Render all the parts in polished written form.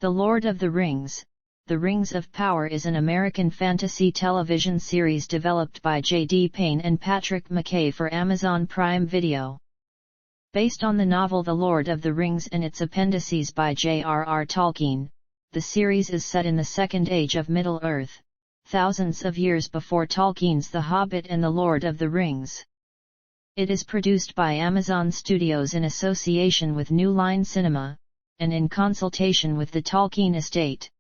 The Lord of the Rings, The Rings of Power is an American fantasy television series developed by J.D. Payne and Patrick McKay for Amazon Prime Video. Based on the novel The Lord of the Rings and its appendices by J.R.R. Tolkien, the series is set in the Second Age of Middle-earth, thousands of years before Tolkien's The Hobbit and The Lord of the Rings. It is produced by Amazon Studios in association with New Line Cinema, and in consultation with the Tolkien estate.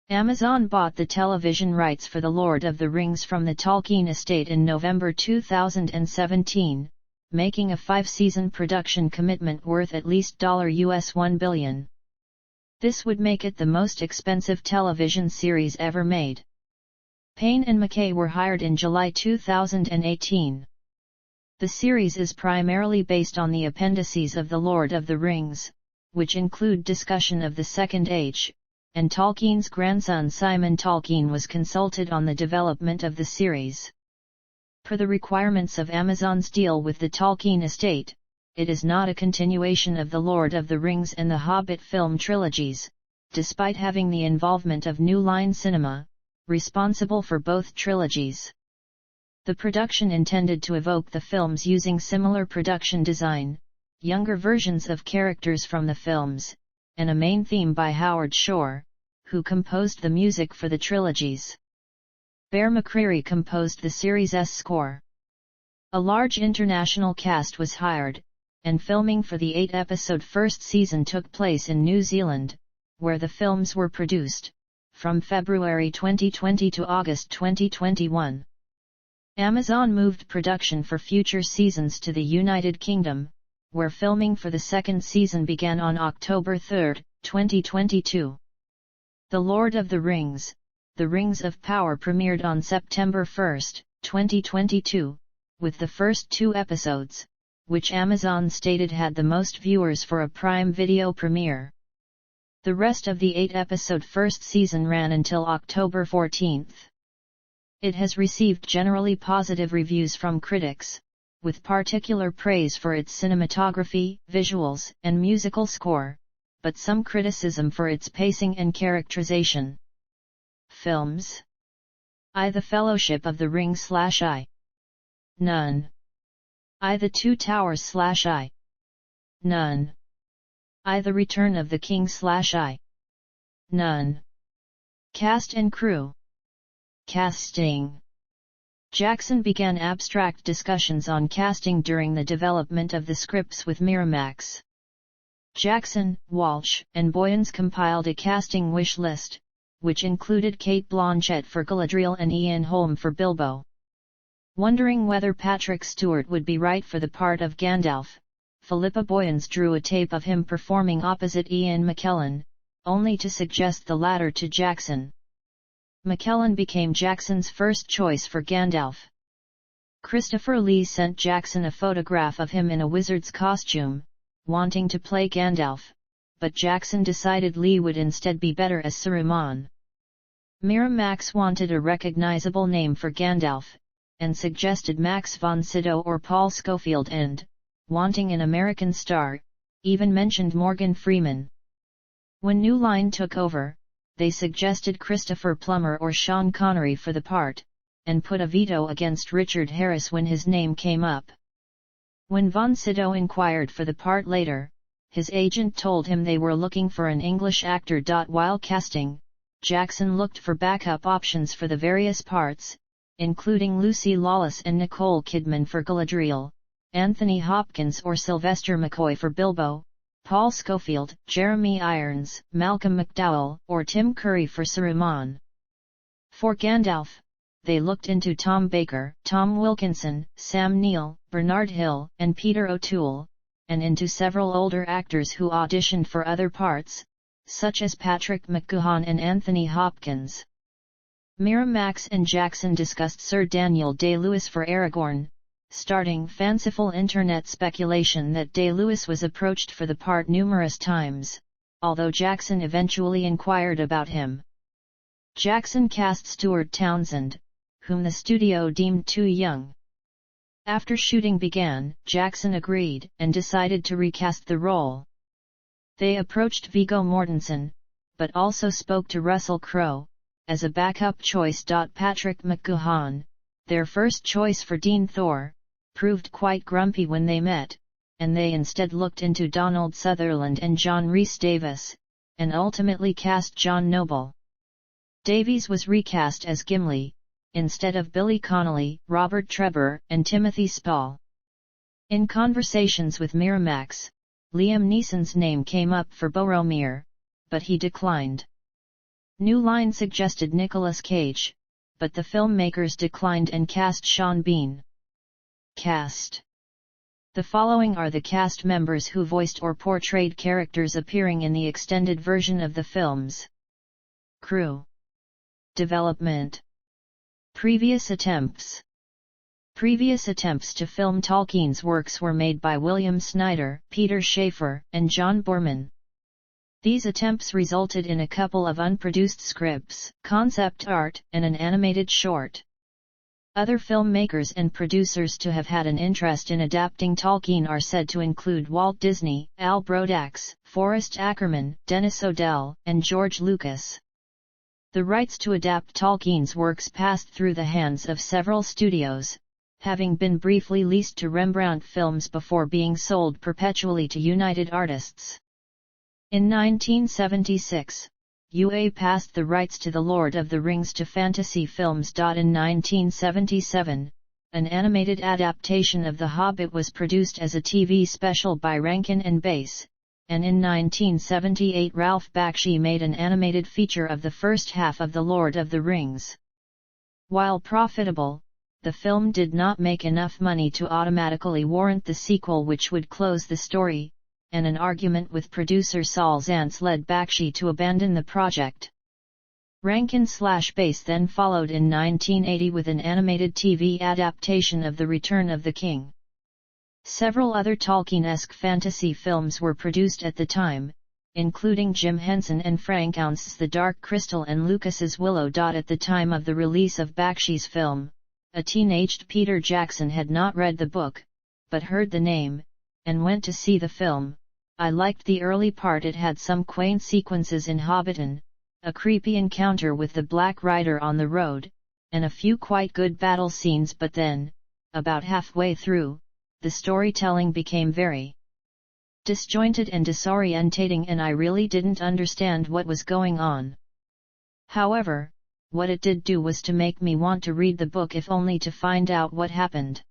Amazon bought the television rights for The Lord of the Rings from the Tolkien estate in November 2017, making a 5-season production commitment worth at least $1 billion. This would make it the most expensive television series ever made. Payne and McKay were hired in July 2018. The series is primarily based on the appendices of The Lord of the Rings, which include discussion of the Second Age, and Tolkien's grandson Simon Tolkien was consulted on the development of the series. Per the requirements of Amazon's deal with the Tolkien estate, it is not a continuation of The Lord of the Rings and The Hobbit film trilogies, despite having the involvement of New Line Cinema, responsible for both trilogies. The production intended to evoke the films using similar production design, younger versions of characters from the films, and a main theme by Howard Shore, who composed the music for the trilogies. Bear McCreary composed the series' score. A large international cast was hired, and filming for the 8-episode first season took place in New Zealand, where the films were produced, from February 2020 to August 2021. Amazon moved production for future seasons to the United Kingdom, where filming for the second season began on October 3, 2022. The Lord of the Rings, The Rings of Power premiered on September 1, 2022, with the first 2 episodes, which Amazon stated had the most viewers for a Prime Video premiere. The rest of the 8-episode first season ran until October 14. It has received generally positive reviews from critics, with particular praise for its cinematography, visuals, and musical score, but some criticism for its pacing and characterization. Films: I The Fellowship of the Ring / I. None. I The Two Towers / I. None. I The Return of the King / I. None. Cast and crew. Casting. Jackson began abstract discussions on casting during the development of the scripts with Miramax. Jackson, Walsh, and Boyens compiled a casting wish list, which included Cate Blanchett for Galadriel and Ian Holm for Bilbo. Wondering whether Patrick Stewart would be right for the part of Gandalf, Philippa Boyens drew a tape of him performing opposite Ian McKellen, only to suggest the latter to Jackson. McKellen became Jackson's first choice for Gandalf. Christopher Lee sent Jackson a photograph of him in a wizard's costume, wanting to play Gandalf, but Jackson decided Lee would instead be better as Saruman. Miramax wanted a recognizable name for Gandalf, and suggested Max von Sydow or Paul Scofield and, wanting an American star, even mentioned Morgan Freeman. When New Line took over, they suggested Christopher Plummer or Sean Connery for the part, and put a veto against Richard Harris when his name came up. When von Sydow inquired for the part later, his agent told him they were looking for an English actor. While casting, Jackson looked for backup options for the various parts, including Lucy Lawless and Nicole Kidman for Galadriel, Anthony Hopkins or Sylvester McCoy for Bilbo, Paul Scofield, Jeremy Irons, Malcolm McDowell, or Tim Curry for Saruman. For Gandalf, they looked into Tom Baker, Tom Wilkinson, Sam Neill, Bernard Hill, and Peter O'Toole, and into several older actors who auditioned for other parts, such as Patrick McGoohan and Anthony Hopkins. Miramax and Jackson discussed Sir Daniel Day-Lewis for Aragorn, starting fanciful internet speculation that Day-Lewis was approached for the part numerous times, although Jackson eventually inquired about him. Jackson cast Stuart Townsend, whom the studio deemed too young. After shooting began, Jackson agreed, and decided to recast the role. They approached Viggo Mortensen, but also spoke to Russell Crowe as a backup choice. Patrick McGoohan, their first choice for Dean Thor, proved quite grumpy when they met, and they instead looked into Donald Sutherland and John Rhys Davies, and ultimately cast John Noble. Davies was recast as Gimli, instead of Billy Connolly, Robert Trebor, and Timothy Spall. In conversations with Miramax, Liam Neeson's name came up for Boromir, but he declined. New Line suggested Nicolas Cage, but the filmmakers declined and cast Sean Bean. Cast. The following are the cast members who voiced or portrayed characters appearing in the extended version of the films. Crew. Development. Previous attempts. Previous attempts to film Tolkien's works were made by William Snyder, Peter Shaffer, and John Boorman. These attempts resulted in a couple of unproduced scripts, concept art, and an animated short. Other filmmakers and producers to have had an interest in adapting Tolkien are said to include Walt Disney, Al Brodax, Forrest Ackerman, Dennis O'Dell, and George Lucas. The rights to adapt Tolkien's works passed through the hands of several studios, having been briefly leased to Rembrandt Films before being sold perpetually to United Artists. In 1976, UA passed the rights to The Lord of the Rings to Fantasy Films. In 1977, an animated adaptation of The Hobbit was produced as a TV special by Rankin and Bass, and in 1978 Ralph Bakshi made an animated feature of the first half of The Lord of the Rings. While profitable, the film did not make enough money to automatically warrant the sequel, which would close the story, and an argument with producer Saul Zaentz led Bakshi to abandon the project. Rankin/Bass then followed in 1980 with an animated TV adaptation of The Return of the King. Several other Tolkien-esque fantasy films were produced at the time, including Jim Henson and Frank Ounce's The Dark Crystal and Lucas's Willow. At the time of the release of Bakshi's film, a teenaged Peter Jackson had not read the book, but heard the name, and went to see the film. I liked the early part. It had some quaint sequences in Hobbiton, a creepy encounter with the Black Rider on the road, and a few quite good battle scenes, but then, about halfway through, the storytelling became very disjointed and disorientating, and I really didn't understand what was going on. However, what it did do was to make me want to read the book, if only to find out what happened.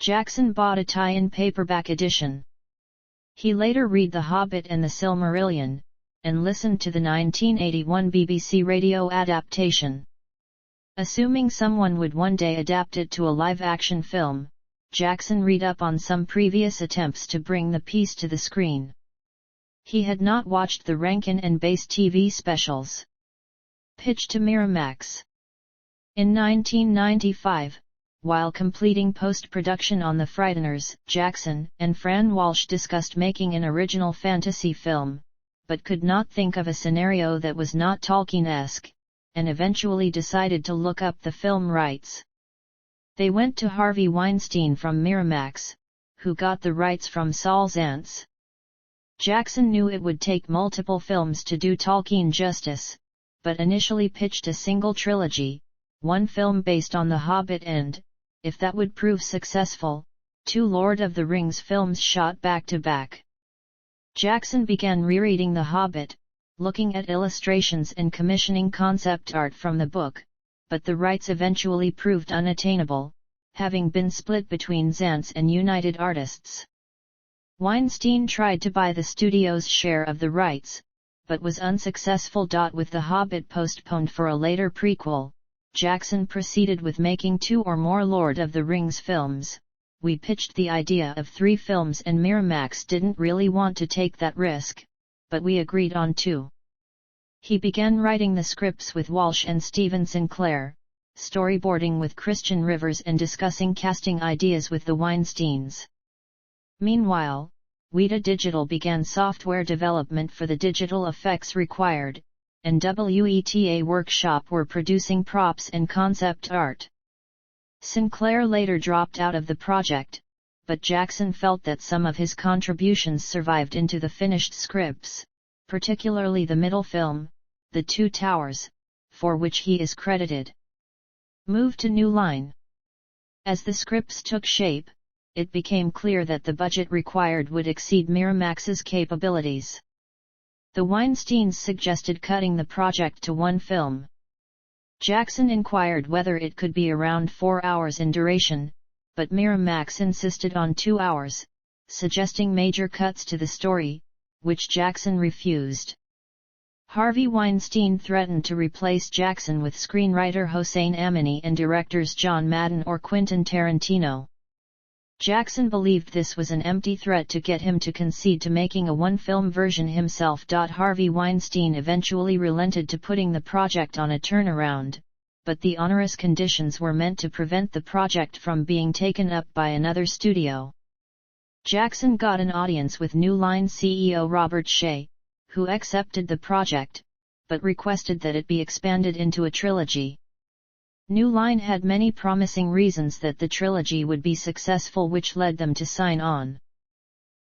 Jackson bought a tie-in paperback edition. He later read The Hobbit and The Silmarillion, and listened to the 1981 BBC radio adaptation. Assuming someone would one day adapt it to a live-action film, Jackson read up on some previous attempts to bring the piece to the screen. He had not watched the Rankin and Bass TV specials. Pitched to Miramax. In 1995, while completing post-production on The Frighteners, Jackson and Fran Walsh discussed making an original fantasy film, but could not think of a scenario that was not Tolkien-esque, and eventually decided to look up the film rights. They went to Harvey Weinstein from Miramax, who got the rights from Saul Zaentz. Jackson knew it would take multiple films to do Tolkien justice, but initially pitched a single trilogy, one film based on The Hobbit and, if that would prove successful, 2 Lord of the Rings films shot back-to-back. Jackson began rereading The Hobbit, looking at illustrations and commissioning concept art from the book, but the rights eventually proved unattainable, having been split between Zaentz and United Artists. Weinstein tried to buy the studio's share of the rights, but was unsuccessful. With The Hobbit postponed for a later prequel, Jackson proceeded with making 2 or more Lord of the Rings films. We pitched the idea of 3 films and Miramax didn't really want to take that risk, but we agreed on 2. He began writing the scripts with Walsh and Stephen Sinclair, storyboarding with Christian Rivers and discussing casting ideas with the Weinsteins. Meanwhile, Weta Digital began software development for the digital effects required, and WETA Workshop were producing props and concept art. Sinclair later dropped out of the project, but Jackson felt that some of his contributions survived into the finished scripts. particularly the middle film, The Two Towers, for which he is credited. Move to New Line. As the scripts took shape, it became clear that the budget required would exceed Miramax's capabilities. The Weinsteins suggested cutting the project to one film. Jackson inquired whether it could be around 4 hours in duration, but Miramax insisted on 2 hours, suggesting major cuts to the story, which Jackson refused. Harvey Weinstein threatened to replace Jackson with screenwriter Hossein Amini and directors John Madden or Quentin Tarantino. Jackson believed this was an empty threat to get him to concede to making a one-film version himself. Harvey Weinstein eventually relented to putting the project on a turnaround, but the onerous conditions were meant to prevent the project from being taken up by another studio. Jackson got an audience with New Line CEO Robert Shea, who accepted the project, but requested that it be expanded into a trilogy. New Line had many promising reasons that the trilogy would be successful, which led them to sign on.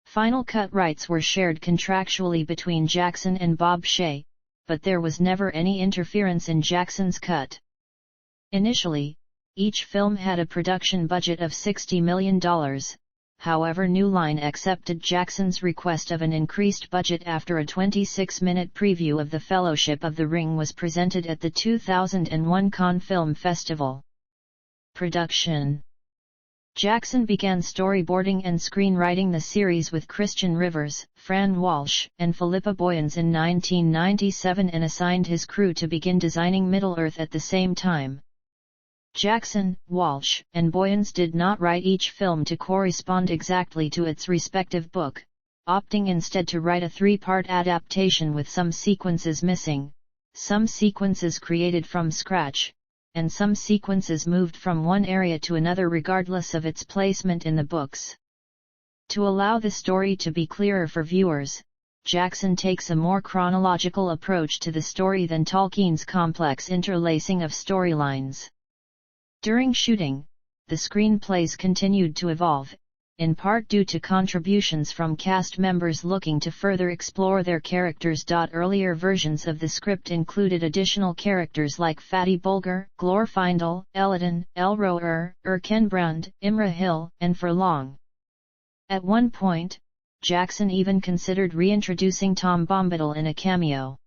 Final cut rights were shared contractually between Jackson and Bob Shea, but there was never any interference in Jackson's cut. Initially, each film had a production budget of $60 million. However, New Line accepted Jackson's request of an increased budget after a 26-minute preview of The Fellowship of the Ring was presented at the 2001 Cannes Film Festival. Production. Jackson began storyboarding and screenwriting the series with Christian Rivers, Fran Walsh, and Philippa Boyens in 1997 and assigned his crew to begin designing Middle-earth at the same time. Jackson, Walsh, and Boyens did not write each film to correspond exactly to its respective book, opting instead to write a 3-part adaptation with some sequences missing, some sequences created from scratch, and some sequences moved from one area to another regardless of its placement in the books. To allow the story to be clearer for viewers, Jackson takes a more chronological approach to the story than Tolkien's complex interlacing of storylines. During shooting, the screenplays continued to evolve, in part due to contributions from cast members looking to further explore their characters. Earlier versions of the script included additional characters like Fatty Bulger, Glorfindel, Elladan, Elroer, Erkenbrand, Imra Hill, and Furlong. At one point, Jackson even considered reintroducing Tom Bombadil in a cameo.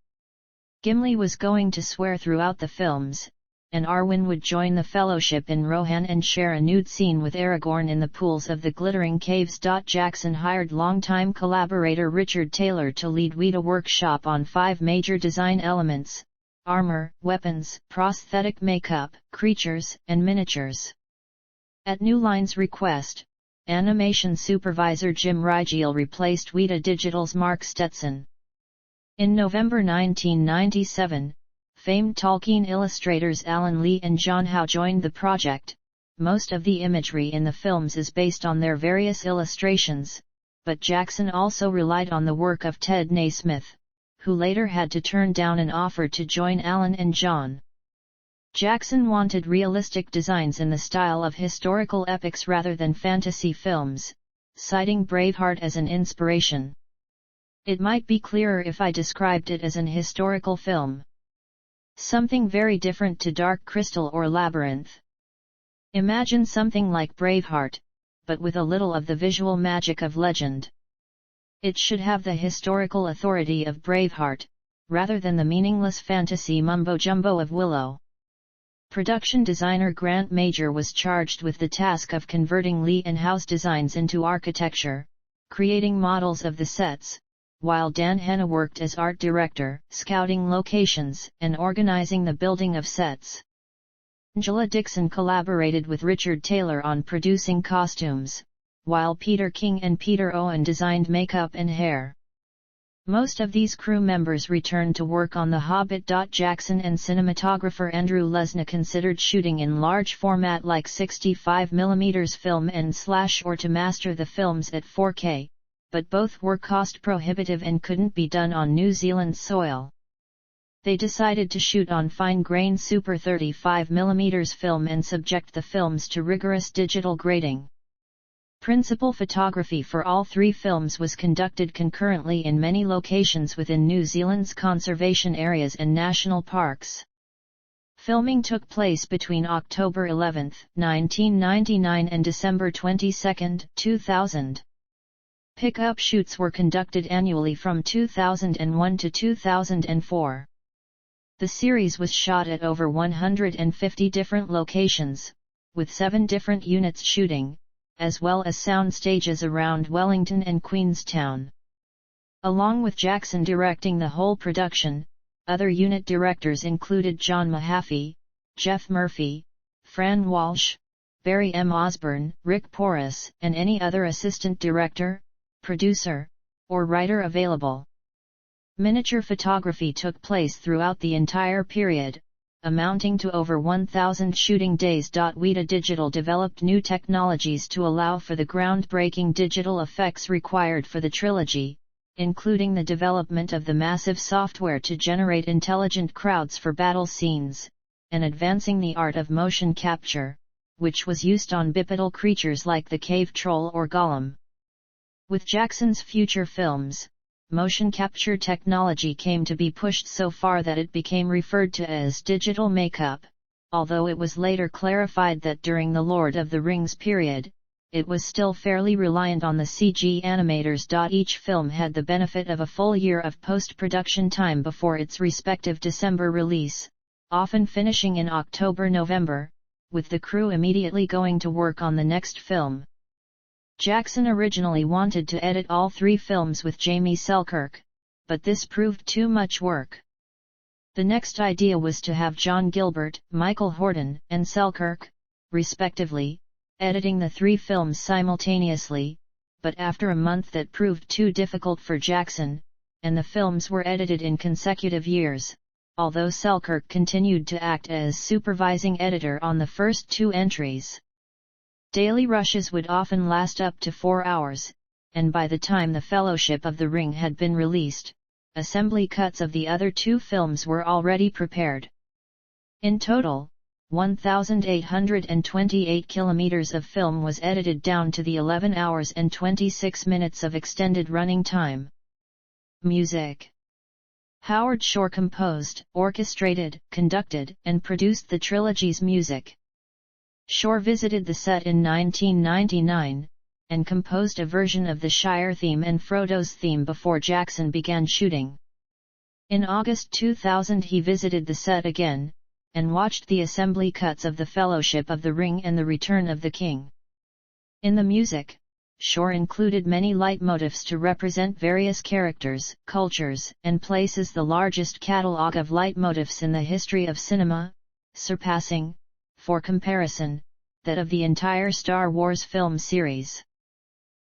Gimli was going to swear throughout the films, and Arwen would join the Fellowship in Rohan and share a nude scene with Aragorn in the pools of the Glittering Caves. Jackson hired longtime collaborator Richard Taylor to lead a workshop on 5 major design elements: armor, weapons, prosthetic makeup, creatures, and miniatures. At New Line's request, animation supervisor Jim Rigel replaced Weta Digital's Mark Stetson. In November 1997, famed Tolkien illustrators Alan Lee and John Howe joined the project. Most of the imagery in the films is based on their various illustrations, but Jackson also relied on the work of Ted Naismith, who later had to turn down an offer to join Alan and John. Jackson wanted realistic designs in the style of historical epics rather than fantasy films, citing Braveheart as an inspiration. "It might be clearer if I described it as an historical film. Something very different to Dark Crystal or Labyrinth. Imagine something like Braveheart, but with a little of the visual magic of legend. It should have the historical authority of Braveheart, rather than the meaningless fantasy mumbo-jumbo of Willow." Production designer Grant Major was charged with the task of converting Lee and Howe's designs into architecture, creating models of the sets, while Dan Hanna worked as art director, scouting locations, and organizing the building of sets. Angela Dixon collaborated with Richard Taylor on producing costumes, while Peter King and Peter Owen designed makeup and hair. Most of these crew members returned to work on The Hobbit. Jackson and cinematographer Andrew Lesna considered shooting in large format like 65mm film or to master the films at 4K. But both were cost prohibitive and couldn't be done on New Zealand soil. They decided to shoot on fine-grain Super 35mm film and subject the films to rigorous digital grading. Principal photography for all three films was conducted concurrently in many locations within New Zealand's conservation areas and national parks. Filming took place between October 11, 1999 and December 22, 2000. Pick-up shoots were conducted annually from 2001 to 2004. The series was shot at over 150 different locations, with 7 different units shooting, as well as sound stages around Wellington and Queenstown. Along with Jackson directing the whole production, other unit directors included John Mahaffey, Jeff Murphy, Fran Walsh, Barry M. Osborne, Rick Porras, and any other assistant director, producer, or writer available. Miniature photography took place throughout the entire period, amounting to over 1,000 shooting days. Weta Digital developed new technologies to allow for the groundbreaking digital effects required for the trilogy, including the development of the massive software to generate intelligent crowds for battle scenes, and advancing the art of motion capture, which was used on bipedal creatures like the cave troll or golem. With Jackson's future films, motion capture technology came to be pushed so far that it became referred to as digital makeup, although it was later clarified that during the Lord of the Rings period, it was still fairly reliant on the CG animators. Each film had the benefit of a full year of post-production time before its respective December release, often finishing in October-November, with the crew immediately going to work on the next film. Jackson originally wanted to edit all 3 films with Jamie Selkirk, but this proved too much work. The next idea was to have John Gilbert, Michael Horton, and Selkirk, respectively, editing the 3 films simultaneously, but after a month that proved too difficult for Jackson, and the films were edited in consecutive years, although Selkirk continued to act as supervising editor on the first 2 entries. Daily rushes would often last up to 4 hours, and by the time The Fellowship of the Ring had been released, assembly cuts of the other 2 films were already prepared. In total, 1,828 kilometers of film was edited down to the 11 hours and 26 minutes of extended running time. Music. Howard Shore composed, orchestrated, conducted, and produced the trilogy's music. Shore visited the set in 1999, and composed a version of the Shire theme and Frodo's theme before Jackson began shooting. In August 2000 he visited the set again, and watched the assembly cuts of The Fellowship of the Ring and The Return of the King. In the music, Shore included many leitmotifs to represent various characters, cultures, and places. The largest catalogue of leitmotifs in the history of cinema, surpassing, for comparison, that of the entire Star Wars film series.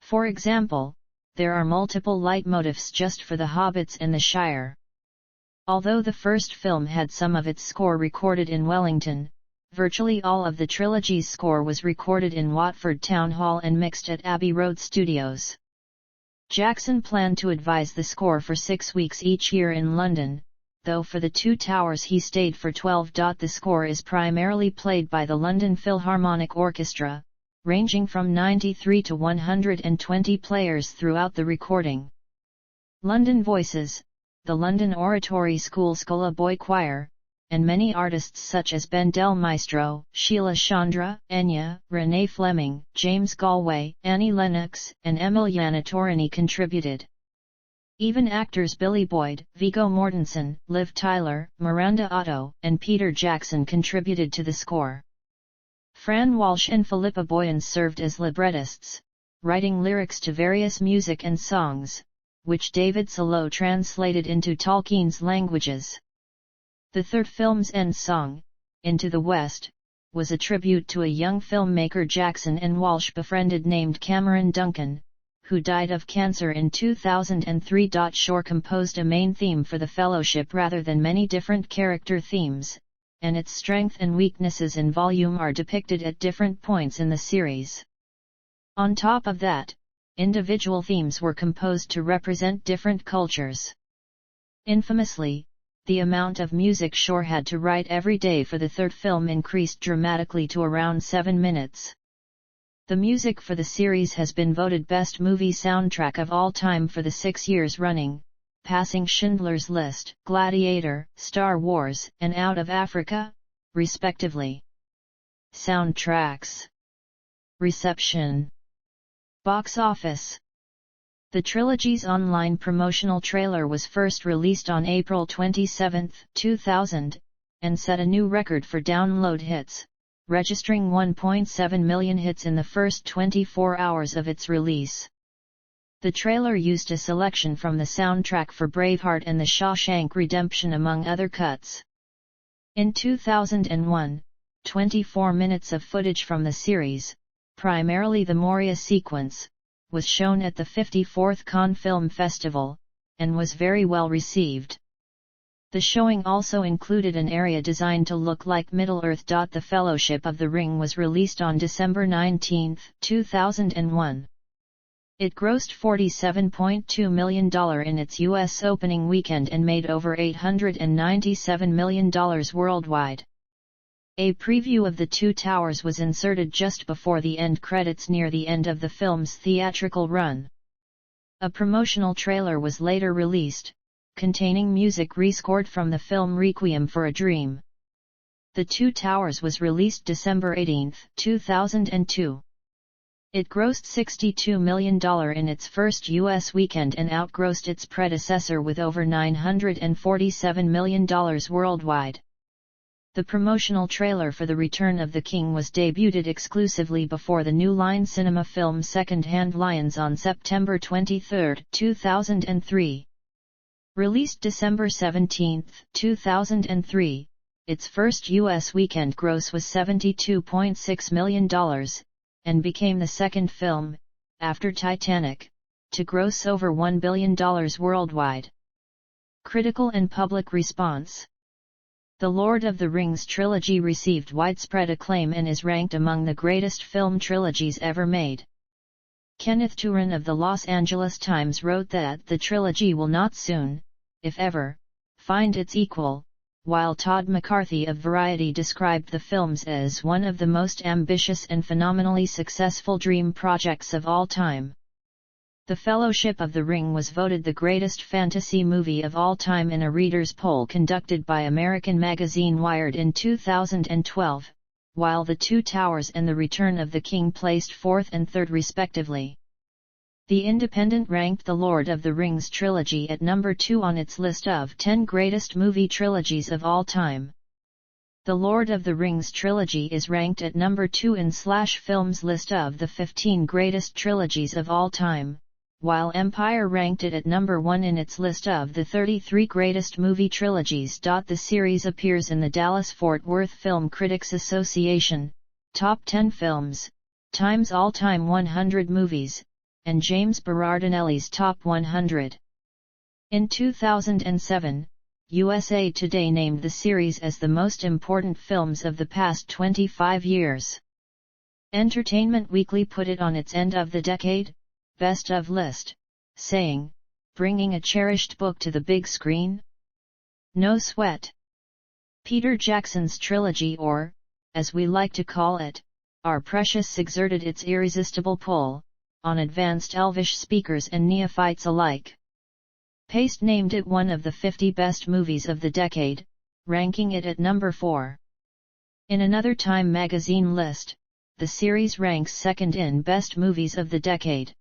For example, there are multiple leitmotifs just for the Hobbits and the Shire. Although the first film had some of its score recorded in Wellington, virtually all of the trilogy's score was recorded in Watford Town Hall and mixed at Abbey Road Studios. Jackson planned to advise the score for 6 weeks each year in London, though for the 2 towers he stayed for 12. The score is primarily played by the London Philharmonic Orchestra, ranging from 93 to 120 players throughout the recording. London Voices, the London Oratory School Schola Boy Choir, and many artists such as Ben Del Maestro, Sheila Chandra, Enya, Renee Fleming, James Galway, Annie Lennox, and Emiliana Torini contributed. Even actors Billy Boyd, Viggo Mortensen, Liv Tyler, Miranda Otto, and Peter Jackson contributed to the score. Fran Walsh and Philippa Boyens served as librettists, writing lyrics to various music and songs, which David Salo translated into Tolkien's languages. The third film's end song, Into the West, was a tribute to a young filmmaker Jackson and Walsh befriended named Cameron Duncan, who died of cancer in 2003. Shore composed a main theme for The Fellowship rather than many different character themes, and its strength and weaknesses in volume are depicted at different points in the series. On top of that, individual themes were composed to represent different cultures. Infamously, the amount of music Shore had to write every day for the third film increased dramatically to around 7 minutes. The music for the series has been voted Best Movie Soundtrack of all time for the 6 years running, passing Schindler's List, Gladiator, Star Wars, and Out of Africa, respectively. Soundtracks. Reception. Box office. The trilogy's online promotional trailer was first released on April 27, 2000, and set a new record for download hits, registering 1.7 million hits in the first 24 hours of its release. The trailer used a selection from the soundtrack for Braveheart and The Shawshank Redemption among other cuts. In 2001, 24 minutes of footage from the series, primarily the Moria sequence, was shown at the 54th Cannes Film Festival, and was very well received. The showing also included an area designed to look like Middle-earth. The Fellowship of the Ring was released on December 19, 2001. It grossed $47.2 million in its U.S. opening weekend and made over $897 million worldwide. A preview of The Two Towers was inserted just before the end credits near the end of the film's theatrical run. A promotional trailer was later released, containing music rescored from the film Requiem for a Dream. The Two Towers was released December 18, 2002. It grossed $62 million in its first U.S. weekend and outgrossed its predecessor with over $947 million worldwide. The promotional trailer for The Return of the King was debuted exclusively before the New Line Cinema film Second-Hand Lions on September 23, 2003. Released December 17, 2003, its first U.S. weekend gross was $72.6 million, and became the second film, after Titanic, to gross over $1 billion worldwide. Critical and public response. The Lord of the Rings trilogy received widespread acclaim and is ranked among the greatest film trilogies ever made. Kenneth Turan of the Los Angeles Times wrote that the trilogy will not soon, if ever, find its equal, while Todd McCarthy of Variety described the films as one of the most ambitious and phenomenally successful dream projects of all time. The Fellowship of the Ring was voted the greatest fantasy movie of all time in a readers' poll conducted by American magazine Wired in 2012, while The Two Towers and The Return of the King placed fourth and third respectively. The Independent ranked The Lord of the Rings trilogy at number 2 on its list of 10 greatest movie trilogies of all time. The Lord of the Rings trilogy is ranked at number 2 in Film's list of the 15 greatest trilogies of all time, while Empire ranked it at number 1 in its list of the 33 greatest movie trilogies. The series appears in the Dallas-Fort Worth Film Critics Association, Top 10 Films, Time's All-Time 100 Movies, and James Berardinelli's Top 100. In 2007, USA Today named the series as the most important films of the past 25 years. Entertainment Weekly put it on its end of the decade, best of list, saying, "Bringing a cherished book to the big screen? No sweat." Peter Jackson's trilogy, or, as we like to call it, Our Precious, exerted its irresistible pull on advanced Elvish speakers and neophytes alike. Paste named it one of the 50 best movies of the decade, ranking it at number 4. In another Time magazine list, the series ranks second in best movies of the decade.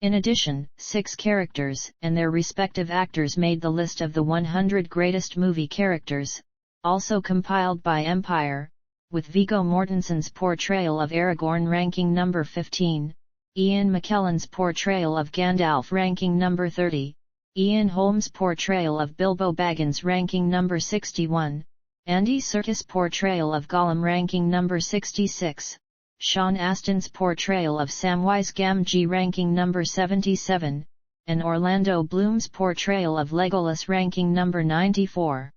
In addition, 6 characters and their respective actors made the list of the 100 greatest movie characters, also compiled by Empire, with Viggo Mortensen's portrayal of Aragorn ranking number 15, Ian McKellen's portrayal of Gandalf ranking number 30, Ian Holmes' portrayal of Bilbo Baggins ranking number 61, Andy Serkis' portrayal of Gollum ranking number 66, Sean Astin's portrayal of Samwise Gamgee ranking number 77, and Orlando Bloom's portrayal of Legolas ranking number 94.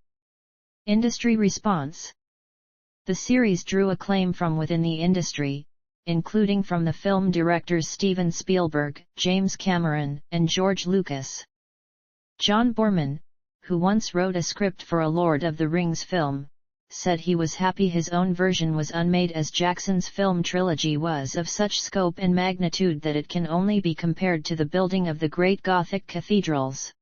Industry response. The series drew acclaim from within the industry, including from the film directors Steven Spielberg, James Cameron, and George Lucas. John Boorman, who once wrote a script for a Lord of the Rings film, said he was happy his own version was unmade, as Jackson's film trilogy was of such scope and magnitude that it can only be compared to the building of the great Gothic cathedrals.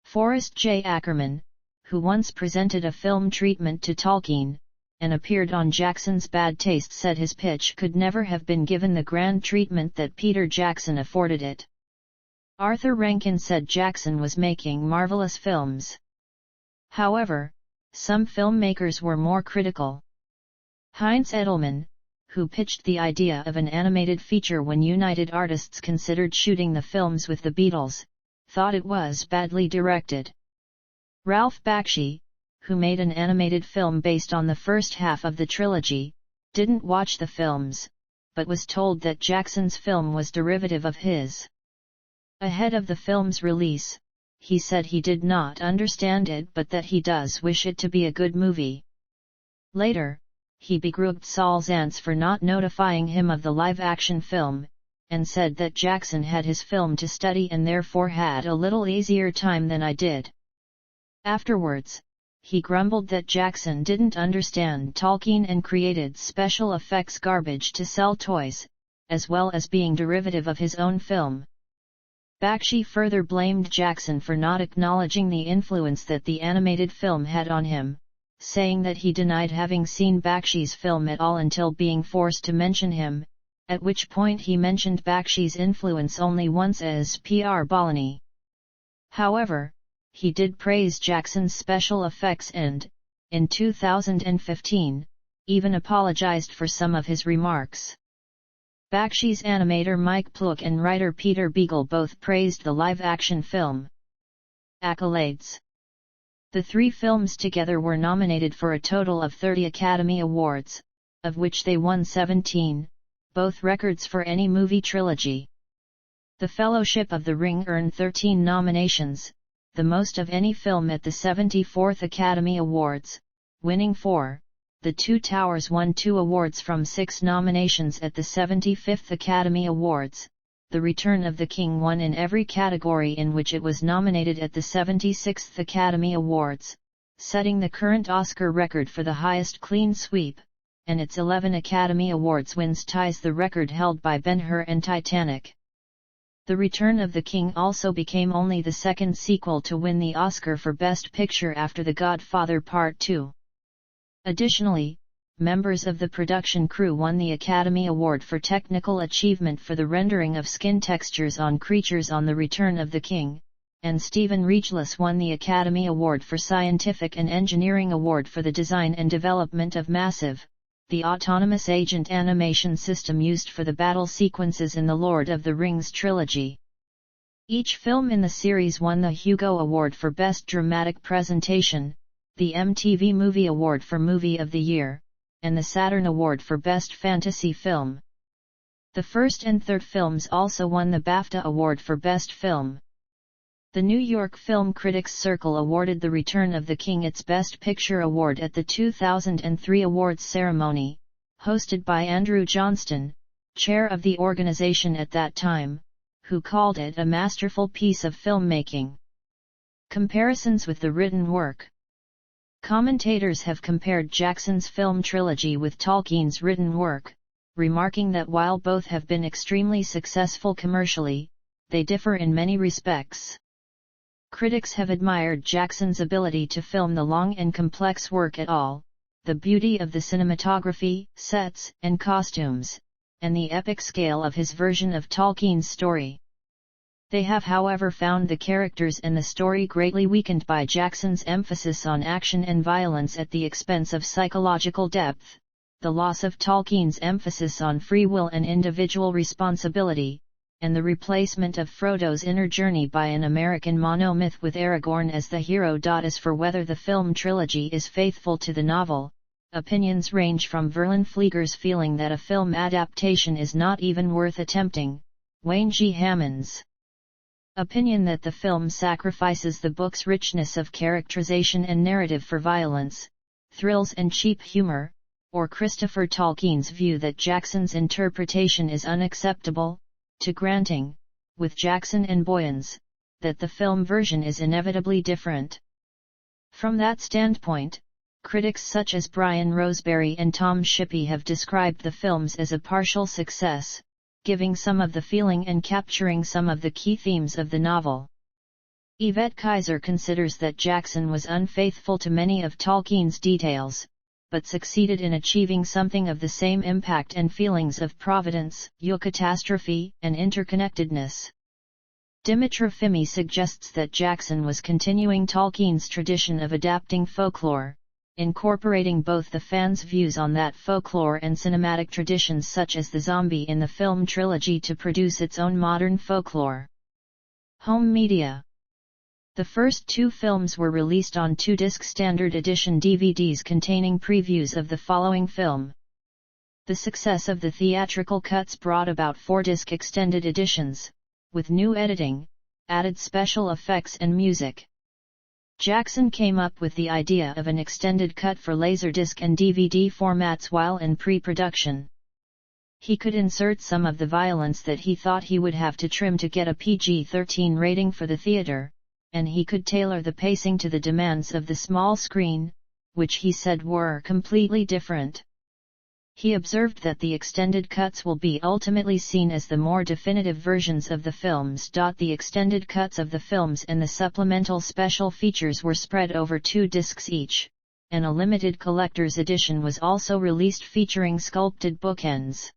Forrest J. Ackerman, who once presented a film treatment to Tolkien, and appeared on Jackson's Bad Taste, said his pitch could never have been given the grand treatment that Peter Jackson afforded it. Arthur Rankin said Jackson was making marvelous films. However, some filmmakers were more critical. Heinz Edelman, who pitched the idea of an animated feature when United Artists considered shooting the films with the Beatles, thought it was badly directed. Ralph Bakshi, who made an animated film based on the first half of the trilogy, didn't watch the films, but was told that Jackson's film was derivative of his. Ahead of the film's release, he said he did not understand it but that he does wish it to be a good movie. Later, he begrudged Saul Zaentz for not notifying him of the live-action film, and said that Jackson had his film to study and therefore had a little easier time than I did. Afterwards, he grumbled that Jackson didn't understand Tolkien and created special effects garbage to sell toys, as well as being derivative of his own film. Bakshi further blamed Jackson for not acknowledging the influence that the animated film had on him, saying that he denied having seen Bakshi's film at all until being forced to mention him, at which point he mentioned Bakshi's influence only once as P.R. Balani. However, he did praise Jackson's special effects and, in 2015, even apologized for some of his remarks. Bakshi's animator Mike Plook and writer Peter Beagle both praised the live-action film. Accolades. The three films together were nominated for a total of 30 Academy Awards, of which they won 17, both records for any movie trilogy. The Fellowship of the Ring earned 13 nominations, the most of any film at the 74th Academy Awards, winning 4. The Two Towers won 2 awards from 6 nominations at the 75th Academy Awards. The Return of the King won in every category in which it was nominated at the 76th Academy Awards, setting the current Oscar record for the highest clean sweep, and its 11 Academy Awards wins ties the record held by Ben-Hur and Titanic. The Return of the King also became only the second sequel to win the Oscar for Best Picture after The Godfather Part II. Additionally, members of the production crew won the Academy Award for Technical Achievement for the rendering of skin textures on creatures on The Return of the King, and Stephen Regeless won the Academy Award for Scientific and Engineering Award for the design and development of Massive, the autonomous agent animation system used for the battle sequences in the Lord of the Rings trilogy. Each film in the series won the Hugo Award for Best Dramatic Presentation, the MTV Movie Award for Movie of the Year, and the Saturn Award for Best Fantasy Film. The first and third films also won the BAFTA Award for Best Film. The New York Film Critics Circle awarded The Return of the King its Best Picture award at the 2003 awards ceremony, hosted by Andrew Johnston, chair of the organization at that time, who called it a masterful piece of filmmaking. Comparisons with the written work. Commentators have compared Jackson's film trilogy with Tolkien's written work, remarking that while both have been extremely successful commercially, they differ in many respects. Critics have admired Jackson's ability to film the long and complex work at all, the beauty of the cinematography, sets, and costumes, and the epic scale of his version of Tolkien's story. They have however found the characters and the story greatly weakened by Jackson's emphasis on action and violence at the expense of psychological depth, the loss of Tolkien's emphasis on free will and individual responsibility, and the replacement of Frodo's inner journey by an American monomyth with Aragorn as the hero. As for whether the film trilogy is faithful to the novel, opinions range from Verlin Flieger's feeling that a film adaptation is not even worth attempting, Wayne G. Hammond's opinion that the film sacrifices the book's richness of characterization and narrative for violence, thrills and cheap humor, or Christopher Tolkien's view that Jackson's interpretation is unacceptable, to granting, with Jackson and Boyens, that the film version is inevitably different. From that standpoint, Critics such as Brian Roseberry and Tom Shippey have described the films as a partial success, giving some of the feeling and capturing some of the key themes of the novel. Yvette Kaiser considers that Jackson was unfaithful to many of Tolkien's details, but succeeded in achieving something of the same impact and feelings of providence, eucatastrophe, and interconnectedness. Dimitra Fimi suggests that Jackson was continuing Tolkien's tradition of adapting folklore, incorporating both the fans' views on that folklore and cinematic traditions such as the zombie in the film trilogy to produce its own modern folklore. Home media. The first two films were released on 2-disc standard edition DVDs containing previews of the following film. The success of the theatrical cuts brought about 4-disc extended editions, with new editing, added special effects and music. Jackson came up with the idea of an extended cut for Laserdisc and DVD formats while in pre-production. He could insert some of the violence that he thought he would have to trim to get a PG-13 rating for the theater, and he could tailor the pacing to the demands of the small screen, which he said were completely different. He observed that the extended cuts will be ultimately seen as the more definitive versions of the films. The extended cuts of the films and the supplemental special features were spread over 2 discs each, and a limited collector's edition was also released featuring sculpted bookends.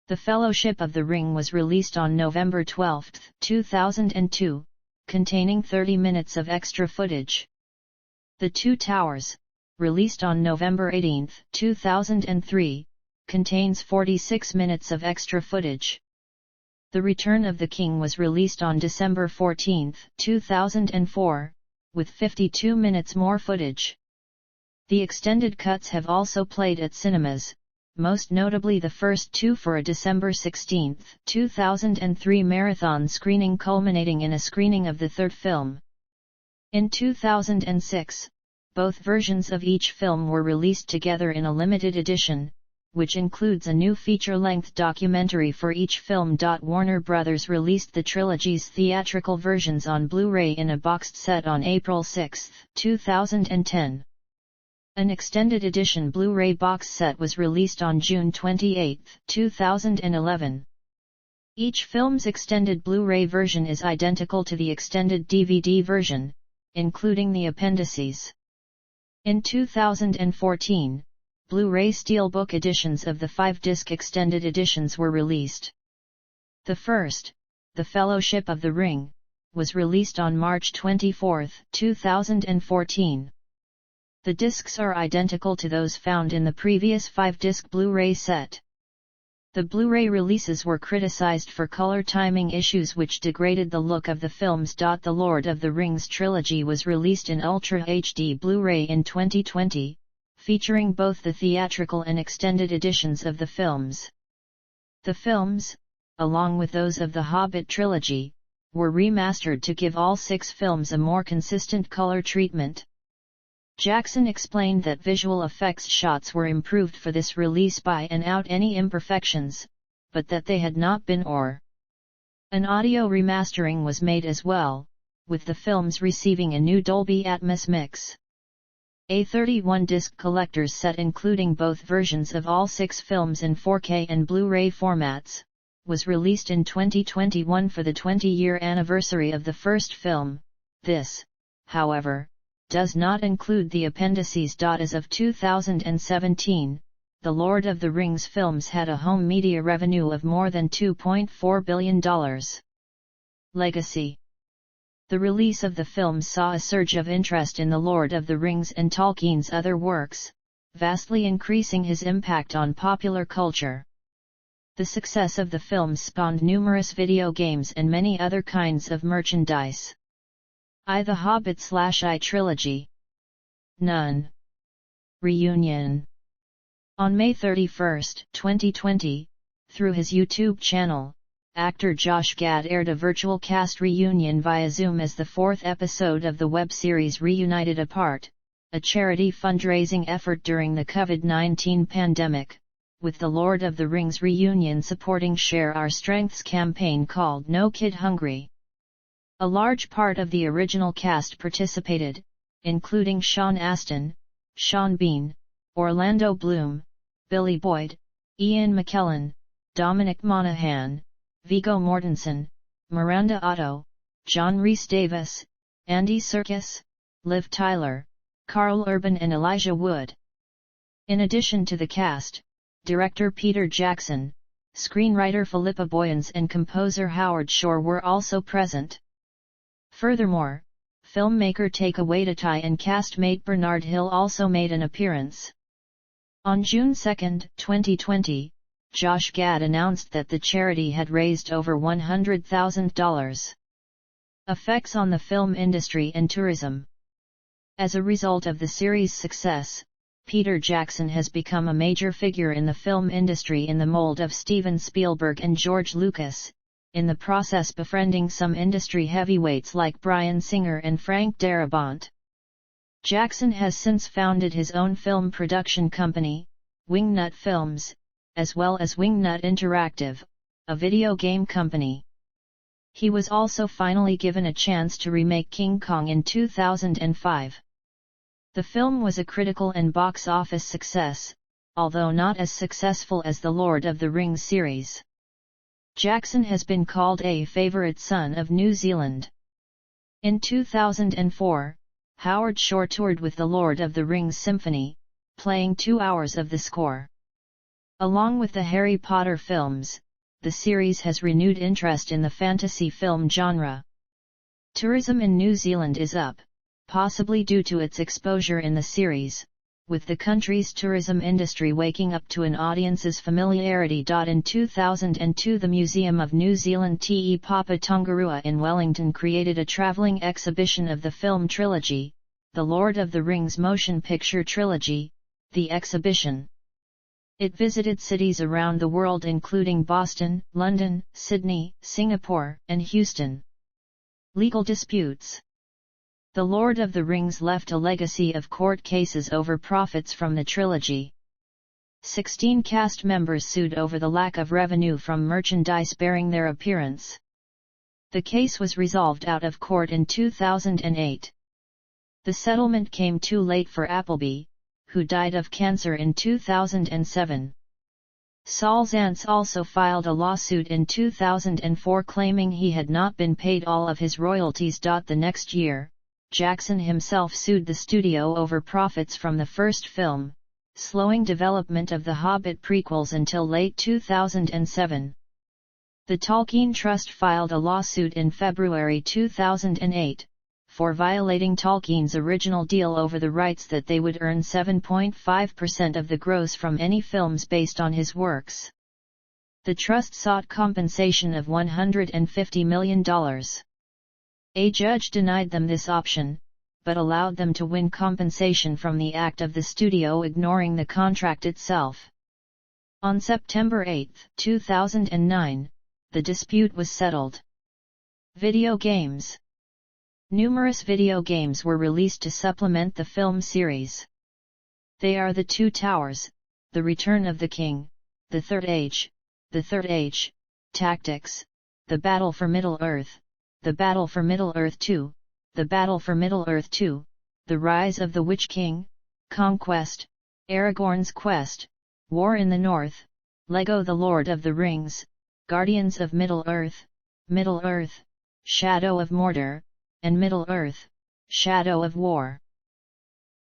The Fellowship of the Ring was released on November 12, 2002, containing 30 minutes of extra footage. The Two Towers, released on November 18, 2003, contains 46 minutes of extra footage. The Return of the King was released on December 14, 2004, with 52 minutes more footage. The extended cuts have also played at cinemas, most notably the first two for a December 16, 2003 marathon screening culminating in a screening of the third film. In 2006, both versions of each film were released together in a limited edition, which includes a new feature-length documentary for each film. Warner Bros. Released the trilogy's theatrical versions on Blu-ray in a boxed set on April 6, 2010. An extended edition Blu-ray box set was released on June 28, 2011. Each film's extended Blu-ray version is identical to the extended DVD version, including the appendices. In 2014, Blu-ray Steelbook editions of the 5-disc extended editions were released. The first, The Fellowship of the Ring, was released on March 24, 2014. The discs are identical to those found in the previous 5-disc Blu-ray set. The Blu-ray releases were criticized for color timing issues which degraded the look of the films. The Lord of the Rings trilogy was released in Ultra HD Blu-ray in 2020, featuring both the theatrical and extended editions of the films. The films, along with those of the Hobbit trilogy, were remastered to give all 6 films a more consistent color treatment. Jackson explained that visual effects shots were improved for this release by and out any imperfections, but that they had not been an audio remastering was made as well, with the films receiving a new Dolby Atmos mix. A 31-disc collector's set including both versions of all 6 films in 4K and Blu-ray formats, was released in 2021 for the 20-year anniversary of the first film. This, however, does not include the appendices. As of 2017, the Lord of the Rings films had a home media revenue of more than $2.4 billion. Legacy. The release of the films saw a surge of interest in the Lord of the Rings and Tolkien's other works, vastly increasing his impact on popular culture. The success of the films spawned numerous video games and many other kinds of merchandise. The Hobbit/I trilogy. None. Reunion. On May 31, 2020, through his YouTube channel, actor Josh Gad aired a virtual cast reunion via Zoom as the 4th episode of the web series Reunited Apart, a charity fundraising effort during the COVID-19 pandemic, with the Lord of the Rings reunion supporting Share Our Strengths campaign called No Kid Hungry. A large part of the original cast participated, including Sean Astin, Sean Bean, Orlando Bloom, Billy Boyd, Ian McKellen, Dominic Monaghan, Viggo Mortensen, Miranda Otto, John Rhys-Davies, Andy Serkis, Liv Tyler, Carl Urban and Elijah Wood. In addition to the cast, director Peter Jackson, screenwriter Philippa Boyens and composer Howard Shore were also present. Furthermore, filmmaker Taika Waititi and castmate Bernard Hill also made an appearance. On June 2, 2020, Josh Gad announced that the charity had raised over $100,000. Effects on the film industry and tourism. As a result of the series' success, Peter Jackson has become a major figure in the film industry in the mold of Steven Spielberg and George Lucas, in the process befriending some industry heavyweights like Bryan Singer and Frank Darabont. Jackson has since founded his own film production company, Wingnut Films, as well as Wingnut Interactive, a video game company. He was also finally given a chance to remake King Kong in 2005. The film was a critical and box office success, although not as successful as the Lord of the Rings series. Jackson has been called a favourite son of New Zealand. In 2004, Howard Shore toured with the Lord of the Rings Symphony, playing 2 hours of the score. Along with the Harry Potter films, the series has renewed interest in the fantasy film genre. Tourism in New Zealand is up, possibly due to its exposure in the series, with the country's tourism industry waking up to an audience's familiarity. In 2002, the Museum of New Zealand Te Papa Tongarua in Wellington created a travelling exhibition of the film trilogy, The Lord of the Rings Motion Picture Trilogy, the exhibition. It visited cities around the world including Boston, London, Sydney, Singapore, and Houston. Legal disputes. The Lord of the Rings left a legacy of court cases over profits from the trilogy. 16 cast members sued over the lack of revenue from merchandise bearing their appearance. The case was resolved out of court in 2008. The settlement came too late for Appleby, who died of cancer in 2007. Saul Zaentz also filed a lawsuit in 2004 claiming he had not been paid all of his royalties. The next year, Jackson himself sued the studio over profits from the first film, slowing development of the Hobbit prequels until late 2007. The Tolkien Trust filed a lawsuit in February 2008, for violating Tolkien's original deal over the rights that they would earn 7.5% of the gross from any films based on his works. The trust sought compensation of $150 million. A judge denied them this option, but allowed them to win compensation from the act of the studio ignoring the contract itself. On September 8, 2009, the dispute was settled. Video games. Numerous video games were released to supplement the film series. They are The Two Towers, The Return of the King, The Third Age, Tactics, The Battle for Middle-earth, The Battle for Middle-earth 2, The Battle for Middle-earth 2, The Rise of the Witch King, Conquest, Aragorn's Quest, War in the North, Lego The Lord of the Rings, Guardians of Middle-earth, Shadow of Mordor, and Middle-earth, Shadow of War.